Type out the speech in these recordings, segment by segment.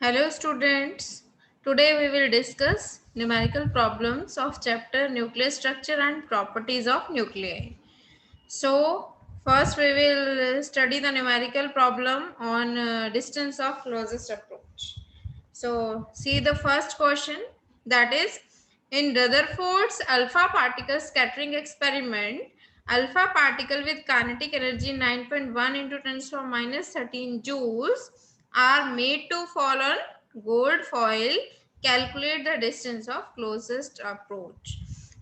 Hello students, today we will discuss numerical problems of chapter nuclear structure and properties of nuclei. So first we will study the numerical problem on distance of closest approach. So see the first question, that is in Rutherford's alpha particle scattering experiment, alpha particle with kinetic energy 9.1 into 10 to the minus 13 joules are made to fall on gold foil. Calculate the distance of closest approach.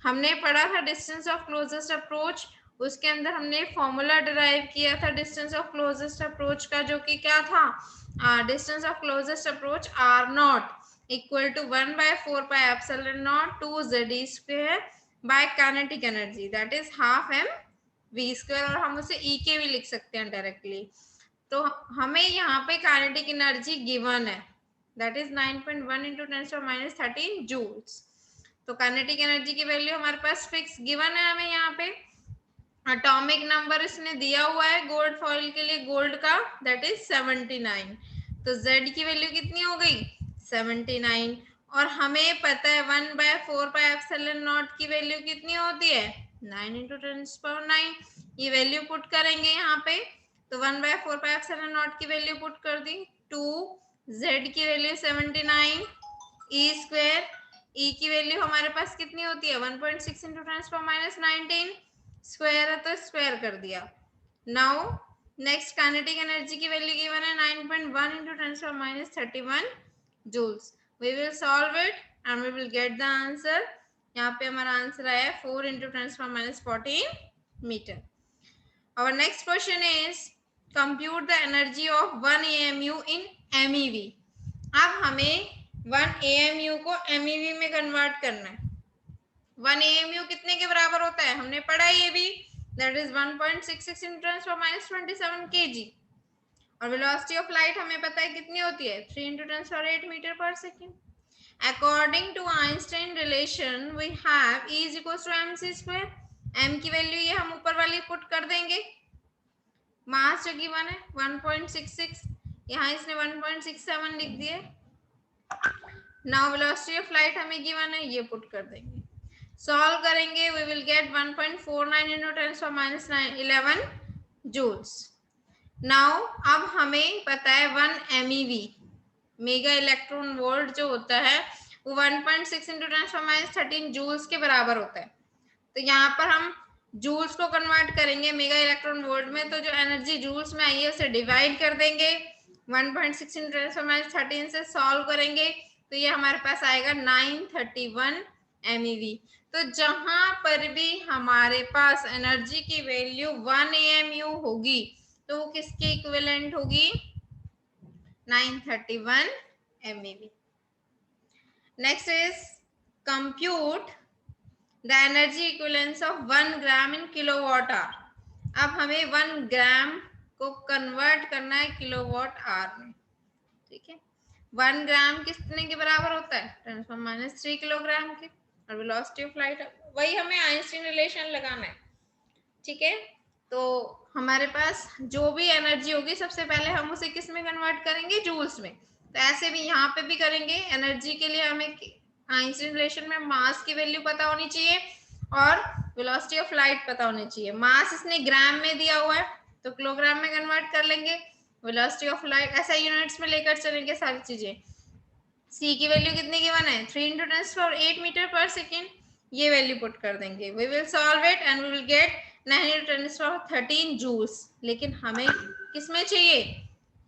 हमने पढ़ा था distance of closest approach, उसके अंदर हमने formula derive किया था distance of closest approach का, जो कि क्या था, distance of closest approach r naught equal to 1/4πε0 2z² by kinetic energy, that is half m v square, और हम उसे ई के भी लिख सकते हैं डायरेक्टली. तो हमें यहाँ पे काइनेटिक एनर्जी गिवन है, दैट इज 9.1 into 10⁻13 जूल्स. तो काइनेटिक एनर्जी की वैल्यू हमारे पास फिक्स गिवन है हमें यहाँ पे. एटॉमिक नंबर इसने दिया हुआ है गोल्ड फॉइल के लिए, गोल्ड का, दैट इज 79. तो Z की वैल्यू कितनी हो गई, 79. और हमें पता है 1/4πε0 की वैल्यू कितनी होती है, 9 into 10⁹. ये वैल्यू पुट करेंगे यहाँ पे, तो 1/4πε0 की वैल्यू पुट कर दी, 2Z की वैल्यू 79, ई स्क्वायर, ई की वैल्यू हमारे पास कितनी होती है 1.6 into 10⁻19, स्क्वायर है तो स्क्वायर कर दिया. नाउ नेक्स्ट काइनेटिक एनर्जी की वैल्यू गिवन है 9.1 into 10⁻31 joules. We will solve it and we will get the answer. यहाँ पे हमारा आंसर आया 4 into 10⁻14 metre. Our next question is compute the energy of 1 AMU in MEV. अब हमें 1 AMU को MEV में कन्वर्ट करना है. 1 AMU कितने के बराबर होता है, हमने पढ़ा ये भी, दैट इज 1.66 into 10⁻27 kg. और वेलोसिटी ऑफ लाइट हमें पता है कितनी होती है, 3 into 10⁸ मीटर पर second. According to Einstein relation we have E is equals to mc². m की वैल्यू ये हम ऊपर वाली पुट कर देंगे. मास जो गिवन है 1.66, यहाँ इसने 1.67 लिख दिए. नाउ वेलोसिटी ऑफ लाइट हमें गिवन है, ये पुट कर देंगे. सॉल्व करेंगे, we will get 1.49 into 10⁻11 joules. Now अब हमें पता है 1 MEV मेगा इलेक्ट्रॉन वोल्ट जो होता है वो 1.6 into 10⁻13 जूल्स के बराबर होता है. तो यहाँ पर हम जूल्स को कन्वर्ट करेंगे मेगा इलेक्ट्रॉन वोल्ट में, तो जो एनर्जी जूल्स में आई है उसे डिवाइड कर देंगे 1.6 into 10⁻13 से. सॉल्व करेंगे तो ये हमारे पास आएगा 931 MEV. तो जहां पर भी हमारे पास एनर्जी की वैल्यू 1 AMU होगी तो वो किसके इक्विवेलेंट होगी, 931 MEV. Next is compute the energy equivalence of 1 gram in kilowatt hour. अब हमें 1 ग्राम को कन्वर्ट करना है किलोवाट आवर में. ठीक है, 1 ग्राम कितने के बराबर होता है, 10⁻³ किलोग्राम के. और वेलोसिटी ऑफ लाइट वही हमें आइंस्टीन रिलेशन लगाना है. ठीक है, तो हमारे पास जो भी एनर्जी होगी सबसे पहले हम उसे किस में कन्वर्ट करेंगे, जूल्स में. तो ऐसे भी यहाँ पे भी करेंगे. एनर्जी के लिए हमें आइंस्टीन रिलेशन में मास की वैल्यू पता होनी चाहिए और वेलोसिटी ऑफ लाइट पता होनी चाहिए. मास इसने ग्राम में दिया हुआ है तो किलोग्राम में कन्वर्ट कर लेंगे. वेलोसिटी ऑफ लाइट ऐसा यूनिट्स में लेकर चलेंगे सारी चीजें. सी की वैल्यू कितनी गिवन है, 3 into 10⁻8 मीटर पर सेकेंड. ये वैल्यू पुट कर देंगे. We will solve it and we will get 9 into 10⁻13 joules. लेकिन हमें किसमें चाहिए,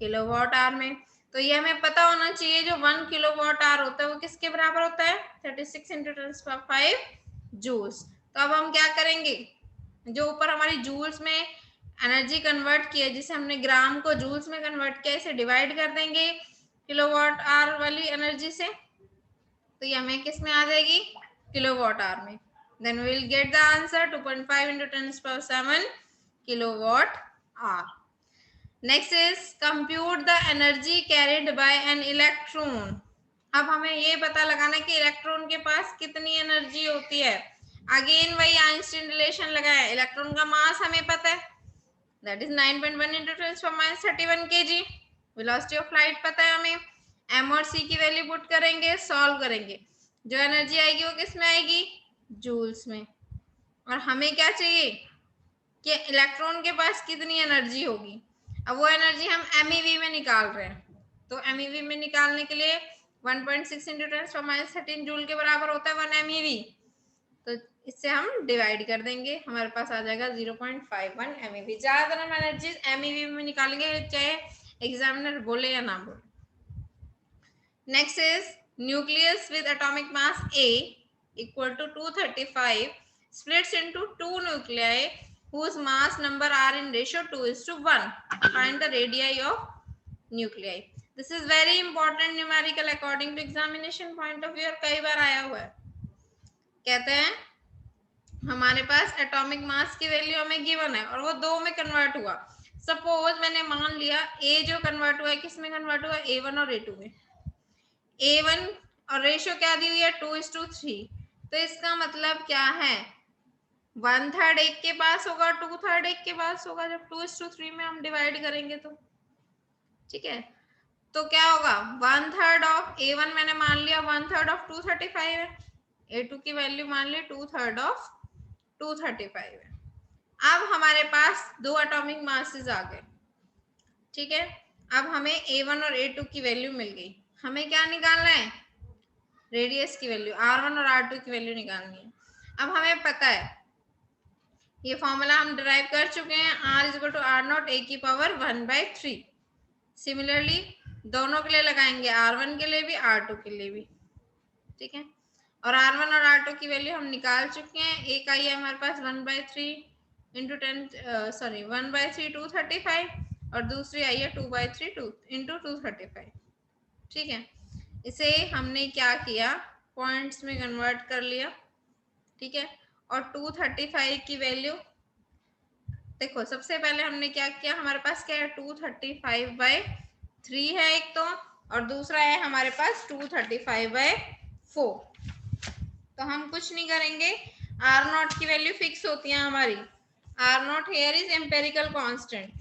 किलोवाट आवर में. तो ये हमें पता होना चाहिए जो 1 किलोवाट आवर होता है वो किसके बराबर होता है, 36 into 10⁵ जूल्स. तो अब हम क्या करेंगे, जो ऊपर हमारी जूल्स में एनर्जी कन्वर्ट की है, जिसे हमने ग्राम को जूल्स में कन्वर्ट किया, इसे डिवाइड कर देंगे किलोवाट आवर वाली एनर्जी से. तो ये हमें किस में आ जाएगी, किलोवाट आवर में. Then we will get the answer 2.5 into 10⁷ kilowatt hour. Next is compute the energy carried by an electron. अब हमें ये पता लगाना है कि इलेक्ट्रॉन के पास कितनी एनर्जी होती है. अगेन वही आइंस्टीन रिलेशन लगाया. इलेक्ट्रॉन का मास हमें पता है, that is 9.1 into 10⁻31 kg. Velocity of light पता है हमें. एम और सी की वैल्यू पुट करेंगे, सॉल्व करेंगे, जो एनर्जी आएगी वो किस में आएगी, जूल्स में। और हमें क्या चाहिए कि इलेक्ट्रॉन के पास कितनी एनर्जी होगी। अब वो एनर्जी हम एमईवी में निकाल रहे हैं, तो एमईवी में निकालने के लिए 1.6 इंटू 10⁻13 जूल के बराबर होता है 1 एमईवी। तो इससे हम डिवाइड कर देंगे, हमारे पास आ जाएगा 0.51 एमईवी। ज्यादातर हम एनर्जी एमईवी में निकालेंगे, चाहे एग्जामिनर बोले या ना बोले। Next is nucleus with atomic mass A equal to 235 splits into two nuclei whose mass number are in ratio 2:1. Find the radii of nuclei. This is very important numerical according to examination point of view और कई बार आया हुआ है। कहते हैं हमारे पास atomic mass की value हमें गिवन है और वो 2 में कन्वर्ट हुआ। सपोज मैंने मान लिया A जो कन्वर्ट हुआ है किस में कन्वर्ट हुआ, A1 और A2 में। A1 और रेशियो क्या दी हुई है 2:3, तो इसका मतलब क्या है 1/3 एक के पास होगा, 2/3 एक के पास होगा। जब 2:3 में हम डिवाइड करेंगे तो ठीक है, तो क्या होगा 1/3 ऑफ A1 मैंने मान लिया 1/3 ऑफ 235 है, A2 की वैल्यू मान ली 2/3 ऑफ 235 है। अब हमारे पास दो एटॉमिक मासेस आ गए, ठीक है। अब हमें A1 और A2 की वैल्यू मिल गई, हमें क्या निकालना है, रेडियस की वैल्यू R1 और R2 की वैल्यू निकालनी है। अब हमें पता है ये फॉर्मूला हम डिराइव कर चुके हैं, R is equal to R0 A की पावर 1/3। सिमिलरली दोनों के लिए लगाएंगे, R1 के लिए भी R2 के लिए भी, ठीक है। और R1 और R2 की वैल्यू हम निकाल चुके हैं। एक आई है हमारे पास 1/3 इंटू 1/3 235 और दूसरी आई है 2/3 इंटू 235, ठीक है। इसे हमने क्या किया पॉइंट्स में कन्वर्ट कर लिया, ठीक है। और 235 की वैल्यू देखो, सबसे पहले हमने क्या किया, हमारे पास क्या है 235/3 है एक तो, और दूसरा है हमारे पास 235/4। तो हम कुछ नहीं करेंगे, R0 की वैल्यू फिक्स होती है हमारी, R0 here is empirical constant,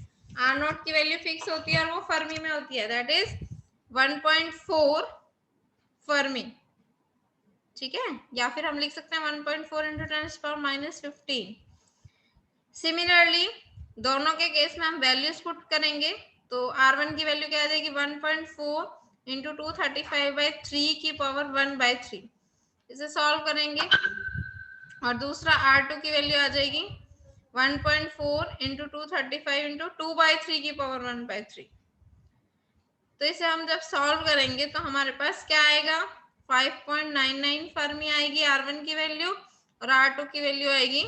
R0 की वैल्यू फिक्स होती है और वो फर्मी में होती है, दैट इज 1.4 फर्मी, ठीक है। या फिर हम लिख सकते हैं 1.4 इंटू 10⁻15। सिमिलरली दोनों के केस में हम वैल्यूज पुट करेंगे, तो R1 की वैल्यू क्या आ जाएगी 1.4 इंटू 235/3 की पावर 1/3, इसे सॉल्व करेंगे। और दूसरा R2 की वैल्यू आ जाएगी 1.4 इंटू 235 इंटू 2/3 की पावर 1/3। तो इसे हम जब सॉल्व करेंगे तो हमारे पास क्या आएगा 5.99 फर्मी आएगी R1 की वैल्यू, और R2 की वैल्यू आएगी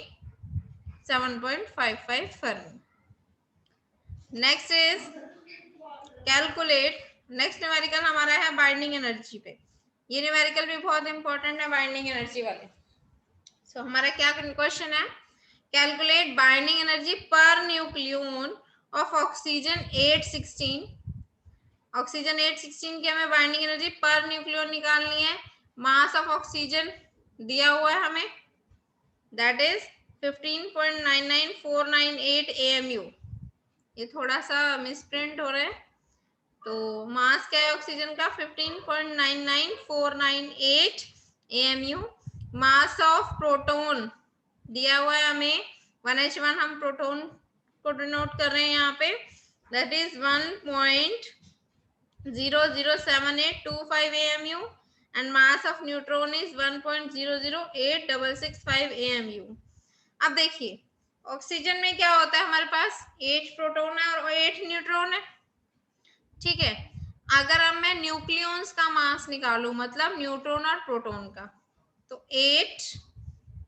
7.55 Fermi. Next is calculate, next numerical हमारा है बाइंडिंग एनर्जी पे। ये न्यूमेरिकल भी बहुत इंपॉर्टेंट है बाइंडिंग एनर्जी वाले। सो हमारा क्या क्वेश्चन है, calculate binding energy per nucleon of oxygen 816। Oxygen 816 की हमें बाइंडिंग एनर्जी पर न्यूक्लियन निकालनी है। मास ऑफ ऑक्सीजन दिया हुआ है हमें, दैट इज 15.99498 AMU। ये थोड़ा सा मिसप्रिंट हो रहा है, तो मास क्या है ऑक्सीजन का 15.99498 AMU। मास ऑफ प्रोटोन दिया हुआ है हमें 1H1, हम प्रोटोन को डिनोट कर रहे हैं यहाँ पे, that is 1.00785 AMU and mass of neutron is 1.008665 AMU। अब देखिए ऑक्सीजन में क्या होता है, हमारे पास 8 प्रोटॉन है और 8 न्यूट्रॉन है, ठीक है। अगर अब मैं न्यूक्लियंस का मास निकालू, मतलब न्यूट्रॉन और प्रोटॉन का, तो 8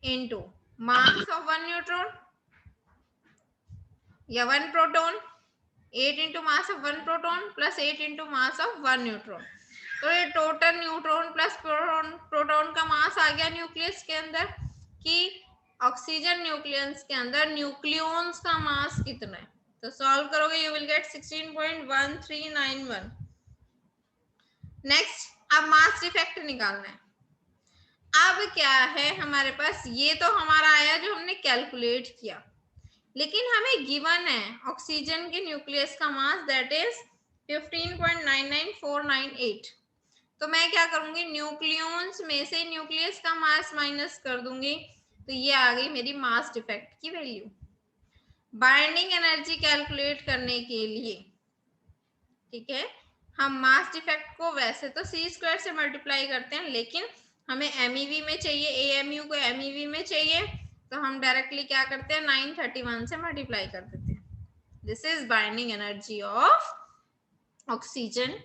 इंटू मास ऑफ 1 न्यूट्रॉन या 1 proton, 8 into mass of 1 proton plus 8 into mass of 1 neutron. तो ये टोटल न्यूट्रॉन प्लस प्रोटॉन का मास आ गया न्यूक्लियस के अंदर, कि ऑक्सीजन न्यूक्लियस के अंदर न्यूक्लियंस का मास कितना है। तो सॉल्व करोगे यू विल गेट 16.1391। नेक्स्ट अब मास डिफेक्ट निकालना है। अब क्या है हमारे पास, ये तो हमारा आया जो हमने कैलकुलेट किया, लेकिन हमें गिवन है ऑक्सीजन के न्यूक्लियस का मास दैट इज 15.99498। तो मैं क्या करूंगी, न्यूक्लियॉन्स में से न्यूक्लियस का मास माइनस कर दूंगी, तो ये आ गई मेरी मास डिफेक्ट की वैल्यू। बाइंडिंग एनर्जी कैलकुलेट करने के लिए, ठीक है, हम मास डिफेक्ट को वैसे तो सी स्क्वायर से मल्टीप्लाई करते हैं, लेकिन हमें एमईवी में चाहिए, एएमयू को एमईवी में चाहिए, तो हम डायरेक्टली क्या करते हैं, 931 से मल्टीप्लाई कर देते हैं। This is binding energy of oxygen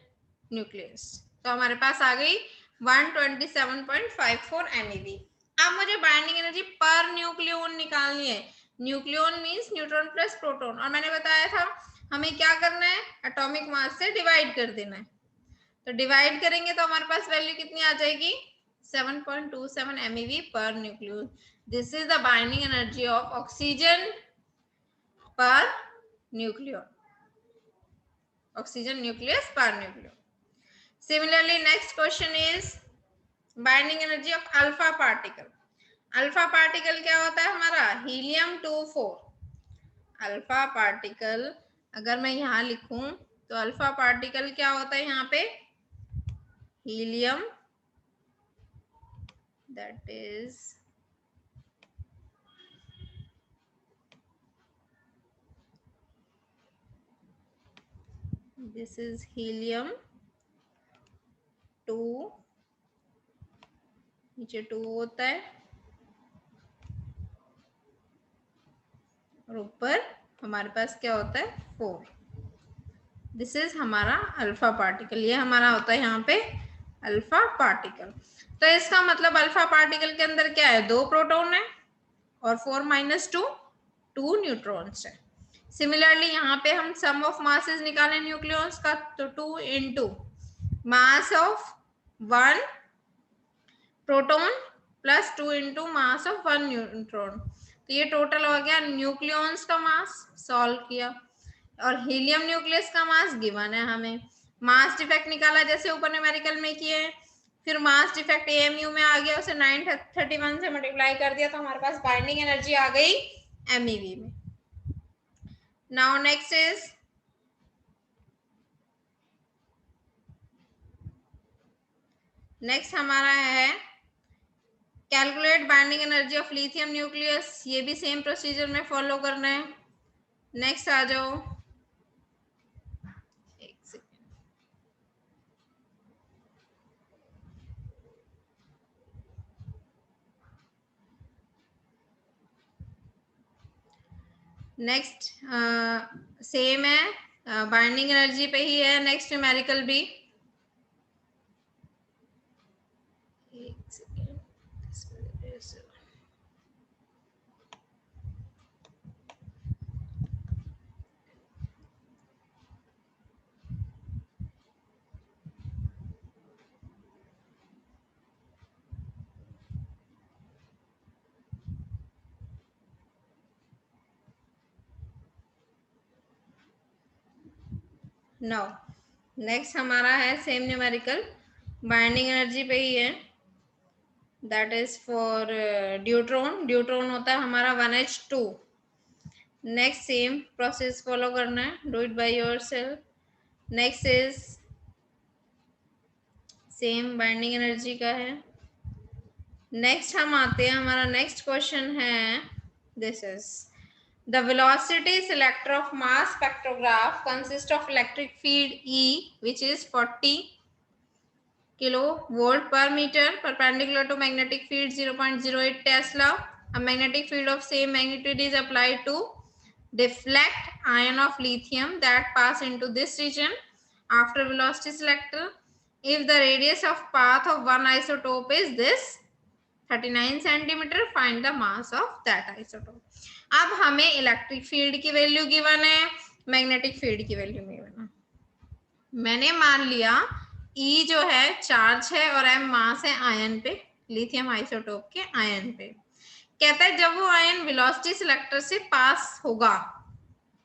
nucleus. तो हमारे पास आ गई 127.54 MeV। अब मुझे बाइंडिंग एनर्जी पर न्यूक्लियन निकालनी है। Nucleon means neutron plus proton, और मैंने बताया था हमें क्या करना है, एटॉमिक मास से डिवाइड कर देना है। तो डिवाइड करेंगे तो हमारे पास वैल्यू कितनी आ जाएगी, 7.27 MeV per nucleon. This is the binding energy of oxygen per nucleon, oxygen nucleus per nucleon. Similarly, next question is binding energy of alpha particle. Alpha particle क्या होता है हमारा, हीलियम 24। अल्फा पार्टिकल अगर मैं यहाँ लिखूं तो अल्फा पार्टिकल क्या होता है यहाँ पे, helium, that is this is helium 2, नीचे 2 होता है और ऊपर हमारे पास क्या होता है 4। दिस इज हमारा अल्फा पार्टिकल, ये हमारा होता है यहाँ पे अल्फा पार्टिकल। तो इसका मतलब अल्फा पार्टिकल के अंदर क्या है, 2 प्रोटॉन है और 4 - 2 न्यूट्रॉन्स है। सिमिलरली यहाँ पे हम सम ऑफ मासेस निकालें न्यूक्लियॉन्स का, तो 2 into mass of 1 proton plus 2 into mass of 1 neutron, तो ये टोटल हो गया न्यूक्लियॉन्स का मास। सॉल्व किया और हीलियम न्यूक्लियस का मास गिवन है हमें। मास डिफेक्ट निकाला जैसे ऊपर न्यूमेरिकल में किए, फिर मास डिफेक्ट एएमयू में आ गया, उसे 931 से मल्टीप्लाई कर दिया, तो हमारे पास बाइंडिंग एनर्जी आ गई एमईवी में। नाउ नेक्स्ट इज नेक्स्ट हमारा है calculate binding energy of lithium nucleus. ये भी सेम प्रोसीजर में फॉलो करना है। नेक्स्ट आ जाओ, नेक्स्ट सेम है, बाइंडिंग एनर्जी पे ही है नेक्स्ट न्यूमेरिकल भी। नाउ नेक्स्ट हमारा है सेम न्यूमेरिकल, बाइंडिंग एनर्जी पे ही है, that is for deuteron. Deuteron होता है हमारा 1H2। Next same process follow करना है, do it by yourself. Next is same binding energy का है। नेक्स्ट हम आते हैं, हमारा नेक्स्ट क्वेश्चन है, this is the velocity selector of mass spectrograph consists of electric field E, which is 40 kilovolt per meter perpendicular to magnetic field 0.08 Tesla. A magnetic field of same magnitude is applied to deflect ion of lithium that pass into this region after velocity selector. If the radius of path of one isotope is this 39 centimeter, find the mass of that isotope. अब हमें electric field की value given है, magnetic field की value given है। मैंने मान लिया E जो है चार्ज है और M मास है आयन पे, लिथियम आइसोटोप के आयन पे। कहता है जब वो आयन वेलोसिटी सिलेक्टर से पास होगा,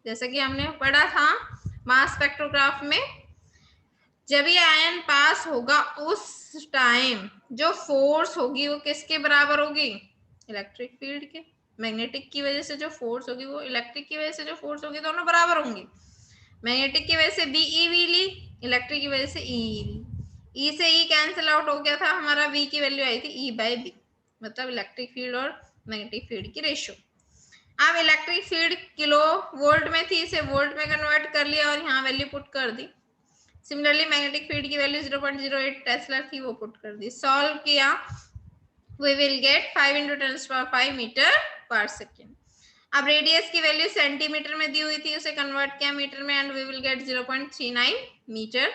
जैसे कि हमने पढ़ा था मास स्पेक्ट्रोग्राफ में, जब ये आयन पास होगा उस टाइम जो फोर्स होगी वो किसके बराबर होगी, इलेक्ट्रिक फील्ड के। मैग्नेटिक की वजह से जो फोर्स होगी वो इलेक्ट्रिक की वजह से जो फोर्स होगी, दोनों बराबर होंगी। मैग्नेटिक की वजह से BeV ली, इलेक्ट्रिक की वजह से EeV। ई से ई कैंसिल आउट हो गया था, हमारा वी की वैल्यू आई थी ई बाई बी, मतलब इलेक्ट्रिक फील्ड और मैग्नेटिक फील्ड की रेशियो। अब इलेक्ट्रिक फील्ड किलो वोल्ट में थी, इसे वोल्ट में कन्वर्ट कर लिया और यहाँ वैल्यू पुट कर दी। सिमिलरली मैग्नेटिक फील्ड की वैल्यू 0.08 टेस्ला थी, वो पुट कर दी। सॉल्व किया, we will get 5 into 10⁵ metre पर सेकेंड। अब रेडियस की वैल्यू सेंटीमीटर में दी हुई थी, उसे कन्वर्ट किया मीटर में and we will get 0.39 metre.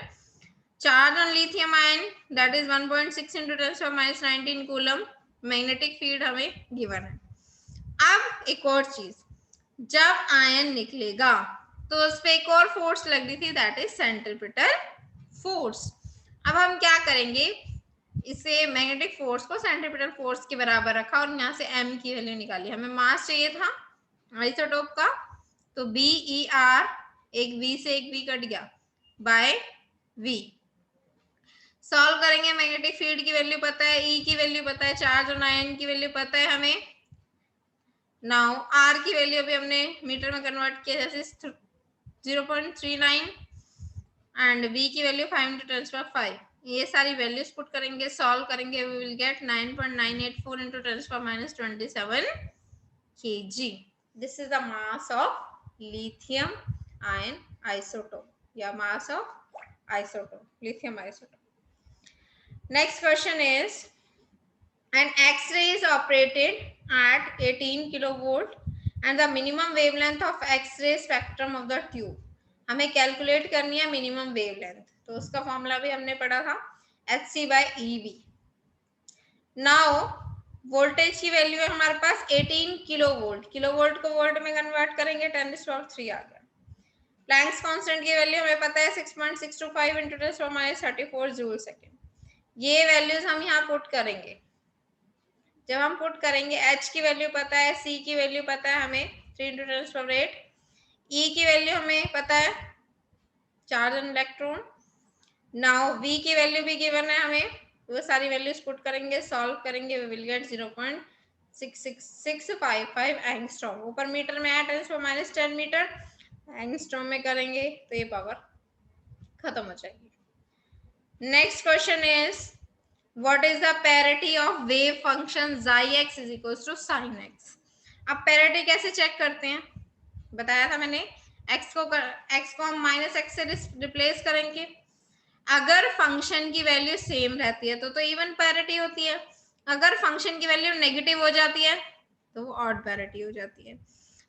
Charge on lithium ion that is 1.6 into 10⁻19 coulomb. Magnetic field हमें गिवन है। अब एक और चीज, जब आयन निकलेगा तो उस पर एक और फोर्स लग रही थी, दैट इज सेंट्रीपिटल फोर्स। अब हम क्या करेंगे, इसे मैग्नेटिक फोर्स को सेंट्रीपिटल फोर्स के बराबर रखा और यहाँ से m की वैल्यू निकाली। हमें मास चाहिए था आइसोटोप का, तो BeR, एक V से एक V कट गया, बाय V। सॉल्व करेंगे, मैग्नेटिक फील्ड की वैल्यू पता है, E की वैल्यू पता है, चार्ज ऑन आयन की वैल्यू पता है हमें। नाउ R की वैल्यू अभी हमने मीटर में कन्वर्ट किया, जैसे 0.39 एंड V की वैल्यू 5 into 10⁵। ये सारी वैल्यूज पुट करेंगे, सॉल्व करेंगे, we will get 9.984 into 10⁻27 kg। This is the mass of lithium ion isotope या mass of isotope, lithium isotope. Next question is an X-ray is operated at 18 kilovolt and the minimum wavelength of X-ray spectrum of the tube। हमें calculate करनी है minimum wavelength, तो उसका formula भी हमने पढ़ा था Hc/eV। नाउ वोल्टेज की वैल्यू है हमारे पास 18 किलोवोल्ट, किलोवोल्ट को वोल्ट में कन्वर्ट करेंगे 10⁻³ आ गया। प्लैंक्स कांस्टेंट की वैल्यू हमें पता है 6.625 into 10⁻34 जूल सेकेंड। ये वैल्यूज हम यहाँ पुट करेंगे। जब हम पुट करेंगे, H की वैल्यू पता है, C की वैल्यू पता है हमें 3 into 10⁸, E की वैल्यू हमें पता है, charge on electron. Now V की वैल्यू भी गिवन है हमें, वो सारी वैल्यूज पुट करेंगे, सॉल्व करेंगे, वी विल गेट 0.66655 एंगस्ट्रॉम। ऊपर मीटर में है 10⁻10 मीटर, एंगस्ट्रॉम में करेंगे तो ये पावर खत्म हो जाएगी। Next question is what is the parity of wave function xi x is equals to sin x। अब parity कैसे चेक करते हैं, बताया था मैंने, x को हम -x से रिप्लेस करेंगे। अगर फंक्शन की वैल्यू सेम रहती है तो इवन पैरिटी होती है, अगर फंक्शन की वैल्यू नेगेटिव हो जाती है तो वो ऑड पैरिटी हो जाती है।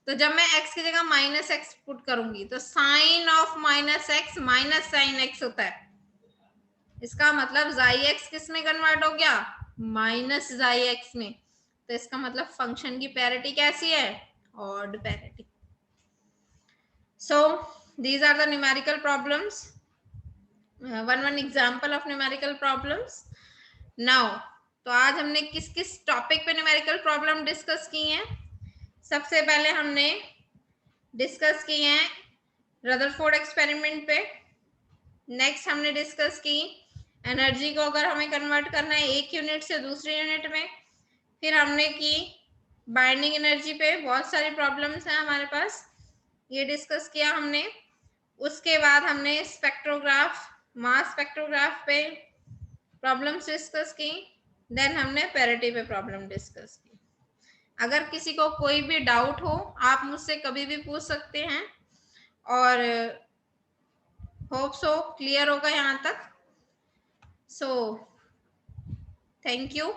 तो जब मैं x की जगह -x पुट करूंगी तो sine of -x minus sine x होता है, इसका मतलब xi x किस में कन्वर्ट हो गया, -xi x में। तो इसका मतलब फंक्शन की पैरिटी कैसी है, odd parity. So these are the numerical problems, one example of numerical problems. Now तो आज हमने किस किस टॉपिक पे न्यूमेरिकल प्रॉब्लम डिस्कस की हैं। सबसे पहले हमने डिस्कस की हैं रदरफोर्ड एक्सपेरिमेंट पे। नेक्स्ट हमने डिस्कस की एनर्जी को अगर हमें कन्वर्ट करना है एक यूनिट से दूसरे यूनिट में। फिर हमने की बाइंडिंग एनर्जी पे, बहुत सारी प्रॉब्लम्स हैं हमारे पास, ये डिस्कस किया हमने। उसके बाद हमने स्पेक्ट्रोग्राफ, मास स्पेक्ट्रोग्राफ पे प्रॉब्लम्स डिस्कस की। देन हमने पैरिटी पे प्रॉब्लम डिस्कस की। अगर किसी को कोई भी डाउट हो आप मुझसे कभी भी पूछ सकते हैं, और होप सो क्लियर होगा यहाँ तक। So, thank you.